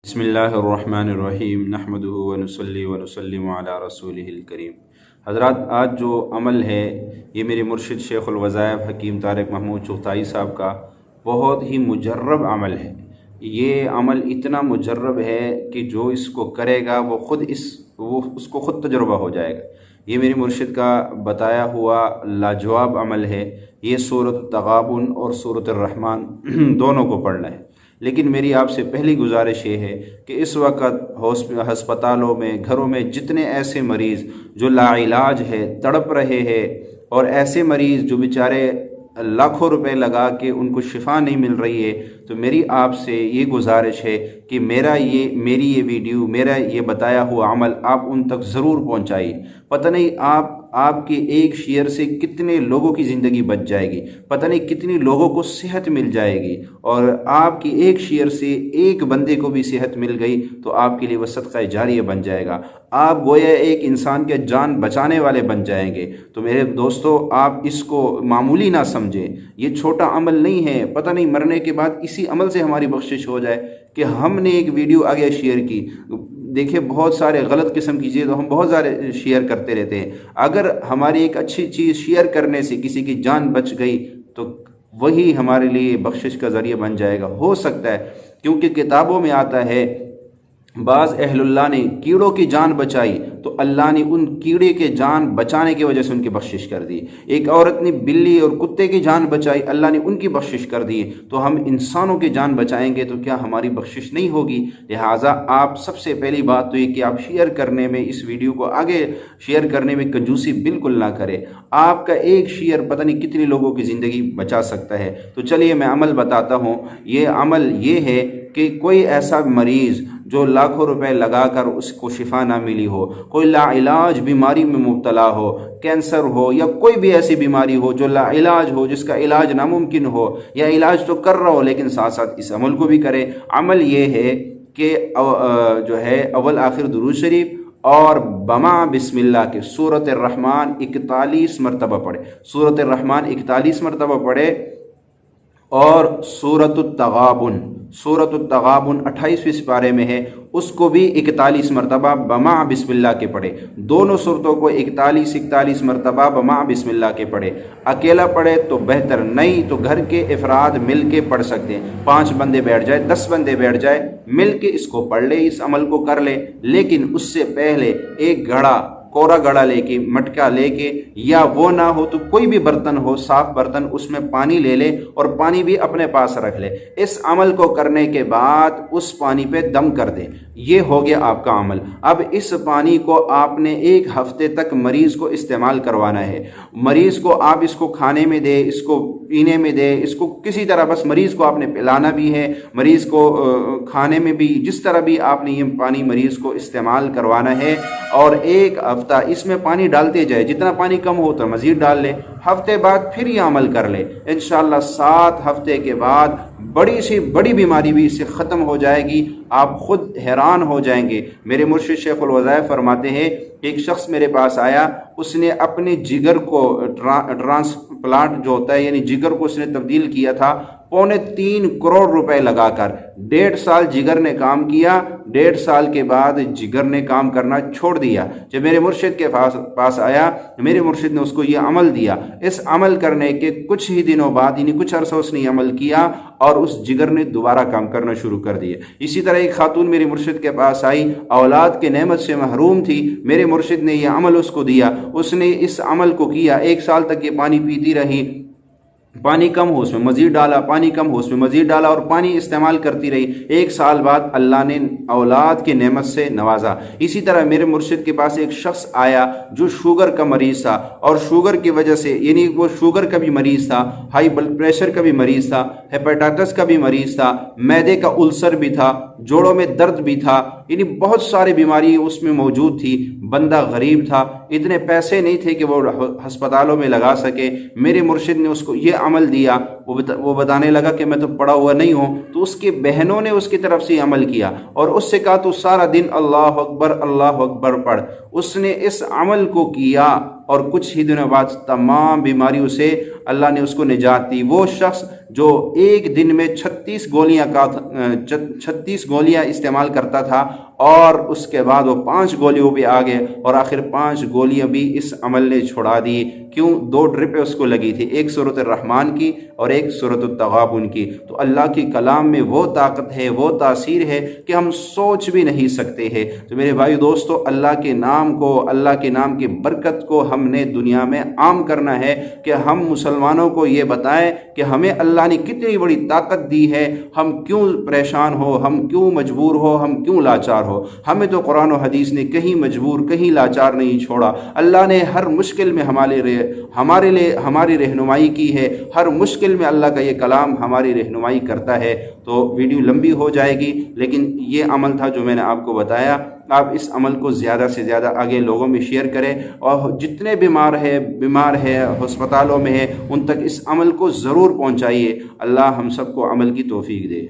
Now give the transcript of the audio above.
بسم اللہ الرحمن الرحیم نحمدہ ونصلی ونسلم علی رسولہ الکریم۔ حضرات، آج جو عمل ہے یہ میرے مرشد شیخ الوظائف حکیم طارق محمود چغتائی صاحب کا بہت ہی مجرب عمل ہے۔ یہ عمل اتنا مجرب ہے کہ جو اس کو کرے گا وہ اس کو خود تجربہ ہو جائے گا۔ یہ میرے مرشد کا بتایا ہوا لاجواب عمل ہے۔ یہ سورۃ التغابن اور سورۃ الرحمن دونوں کو پڑھنا ہے، لیکن میری آپ سے پہلی گزارش یہ ہے کہ اس وقت ہسپتالوں میں، گھروں میں جتنے ایسے مریض جو لا علاج ہے، تڑپ رہے ہیں، اور ایسے مریض جو بیچارے لاکھوں روپے لگا کے ان کو شفا نہیں مل رہی ہے، تو میری آپ سے یہ گزارش ہے کہ میری یہ ویڈیو، میرا یہ بتایا ہوا عمل آپ ان تک ضرور پہنچائیے۔ پتہ نہیں آپ کے ایک شیئر سے کتنے لوگوں کی زندگی بچ جائے گی، پتہ نہیں کتنے لوگوں کو صحت مل جائے گی، اور آپ کی ایک شیئر سے ایک بندے کو بھی صحت مل گئی تو آپ کے لیے وہ صدقہ جاریہ بن جائے گا۔ آپ گویا ایک انسان کے جان بچانے والے بن جائیں گے۔ تو میرے دوستو، آپ اس کو معمولی نہ سمجھیں، یہ چھوٹا عمل نہیں ہے۔ پتہ نہیں مرنے کے بعد اسی عمل سے ہماری بخشش ہو جائے کہ ہم نے ایک ویڈیو آگے شیئر کی۔ دیکھیں، بہت سارے غلط قسم کی چیزیں تو ہم بہت سارے شیئر کرتے رہتے ہیں۔ اگر ہماری ایک اچھی چیز شیئر کرنے سے کسی کی جان بچ گئی تو وہی ہمارے لیے بخشش کا ذریعہ بن جائے گا۔ ہو سکتا ہے، کیونکہ کتابوں میں آتا ہے بعض اہل اللہ نے کیڑوں کی جان بچائی تو اللہ نے ان کیڑے کے جان بچانے کی وجہ سے ان کی بخشش کر دی۔ ایک عورت نے بلی اور کتے کی جان بچائی، اللہ نے ان کی بخشش کر دی۔ تو ہم انسانوں کی جان بچائیں گے تو کیا ہماری بخشش نہیں ہوگی؟ لہٰذا آپ سب سے پہلی بات تو یہ کہ آپ شیئر کرنے میں، اس ویڈیو کو آگے شیئر کرنے میں کنجوسی بالکل نہ کریں۔ آپ کا ایک شیئر پتہ نہیں کتنی لوگوں کی زندگی بچا سکتا ہے۔ تو چلیے میں عمل بتاتا ہوں۔ یہ عمل یہ ہے کہ کوئی ایسا مریض جو لاکھوں روپے لگا کر اس کو شفا نہ ملی ہو، کوئی لا علاج بیماری میں مبتلا ہو، کینسر ہو یا کوئی بھی ایسی بیماری ہو جو لا علاج ہو، جس کا علاج ناممکن ہو، یا علاج تو کر رہا ہو لیکن ساتھ ساتھ اس عمل کو بھی کرے۔ عمل یہ ہے کہ جو ہے اول آخر درود شریف اور بما بسم اللہ کے سورۃ الرحمن 41 مرتبہ پڑھے، سورۃ الرحمن 41 مرتبہ پڑھے، اور سورۃ التغابن 28ویں سپارے میں ہے، اس کو بھی 41 مرتبہ بما بسم اللہ کے پڑھے۔ دونوں صورتوں کو 41 مرتبہ بما بسم اللہ کے پڑھے۔ اکیلا پڑھے تو بہتر، نہیں تو گھر کے افراد مل کے پڑھ سکتے ہیں۔ 5 بندے بیٹھ جائے، 10 بندے بیٹھ جائے، مل کے اس کو پڑھ لے، اس عمل کو کر لے۔ لیکن اس سے پہلے ایک کوڑا گھڑا لے کے، مٹکا لے کے، یا وہ نہ ہو تو کوئی بھی برتن ہو، صاف برتن، اس میں پانی لے لے اور پانی بھی اپنے پاس رکھ لے۔ اس عمل کو کرنے کے بعد اس پانی پہ دم کر دے۔ یہ ہو گیا آپ کا عمل۔ اب اس پانی کو آپ نے 1 ہفتے تک مریض کو استعمال کروانا ہے۔ مریض کو آپ اس کو کھانے میں دے، اس کو پینے میں دے، اس کو کسی طرح، بس مریض کو آپ نے پلانا بھی ہے، مریض کو کھانے میں بھی، جس طرح بھی آپ نے یہ پانی مریض کو استعمال کروانا ہے۔ اور 1 ہفتہ اس میں پانی ڈالتے جائے، جتنا پانی کم ہو تو مزید ڈال لے۔ ہفتے بعد پھر یہ عمل کر لے، انشاءاللہ 7 ہفتے کے بعد بڑی سی بڑی بیماری بھی اس سے ختم ہو جائے گی۔ آپ خود حیران ہو جائیں گے۔ میرے مرشد شیخ الوظائف فرماتے ہیں، ایک شخص میرے پاس آیا، اس نے اپنے جگر کو ٹرانسپلانٹ جو ہوتا ہے، یعنی جگر کو اس نے تبدیل کیا تھا 3.25 کروڑ روپے لگا کر۔ 1.5 سال جگر نے کام کیا، 1.5 سال کے بعد جگر نے کام کرنا چھوڑ دیا۔ جب میرے مرشد کے پاس آیا، میرے مرشد نے اس کو یہ عمل دیا۔ اس عمل کرنے کے کچھ ہی دنوں بعد، یعنی کچھ عرصہ اس نے یہ عمل کیا اور اس جگر نے دوبارہ کام کرنا شروع کر دیا۔ اسی طرح ایک خاتون میرے مرشد کے پاس آئی، اولاد کے نعمت سے محروم تھی، میرے مرشد نے یہ عمل اس کو دیا، اس نے اس عمل کو کیا، 1 سال تک یہ پانی پیتی رہی، پانی کم ہو اس میں مزید ڈالا، پانی کم ہو اس میں مزید ڈالا، اور پانی استعمال کرتی رہی۔ 1 سال بعد اللہ نے اولاد کی نعمت سے نوازا۔ اسی طرح میرے مرشد کے پاس ایک شخص آیا جو شوگر کا مریض تھا، اور شوگر کی وجہ سے، یعنی وہ شوگر کا بھی مریض تھا، ہائی بلڈ پریشر کا بھی مریض تھا، ہیپاٹائٹس کا بھی مریض تھا، معدے کا السر بھی تھا، جوڑوں میں درد بھی تھا، یعنی بہت ساری بیماری اس میں موجود تھی۔ بندہ غریب تھا، اتنے پیسے نہیں تھے کہ وہ ہسپتالوں میں لگا سکے۔ میرے مرشد نے اس کو یہ عمل دیا۔ وہ بتانے لگا کہ میں تو پڑھا ہوا نہیں ہوں، تو اس کی بہنوں نے اس کی طرف سے عمل کیا اور اس سے کہا تو سارا دن اللہ اکبر پڑھ۔ اس نے اس عمل کو کیا اور کچھ ہی دنوں بعد تمام بیماریوں سے اللہ نے اس کو نجات دی۔ وہ شخص جو ایک دن میں 36 گولیاں استعمال کرتا تھا، اور اس کے بعد وہ 5 گولیوں پہ آ گئے، اور آخر 5 گولیاں بھی اس عمل نے چھڑا دی۔ کیوں؟ 2 ڈرپیں اس کو لگی تھی، ایک سورۃ الرحمن کی اور ایک سورۃ التغابن کی۔ تو اللہ کی کلام میں وہ طاقت ہے، وہ تاثیر ہے کہ ہم سوچ بھی نہیں سکتے ہیں۔ تو میرے بھائی دوستو، اللہ کے نام کو، اللہ کے نام کی برکت کو ہم نے دنیا میں عام کرنا ہے، کہ ہم مسلمانوں کو یہ بتائیں کہ ہمیں اللہ نے کتنی بڑی طاقت دی ہے، ہم کیوں پریشان ہو، ہم کیوں مجبور ہو، ہم کیوں لاچار ہو۔ ہمیں تو قرآن و حدیث نے کہیں مجبور، کہیں لاچار نہیں چھوڑا۔ اللہ نے ہر مشکل میں ہماری رہنمائی کی ہے، ہر مشکل میں اللہ کا یہ کلام ہماری رہنمائی کرتا ہے۔ تو ویڈیو لمبی ہو جائے گی، لیکن یہ عمل تھا جو میں نے آپ کو بتایا۔ آپ اس عمل کو زیادہ سے زیادہ آگے لوگوں میں شیئر کریں، اور جتنے بیمار ہے ہسپتالوں میں ہے، ان تک اس عمل کو ضرور پہنچائیے۔ اللہ ہم سب کو عمل کی توفیق دے۔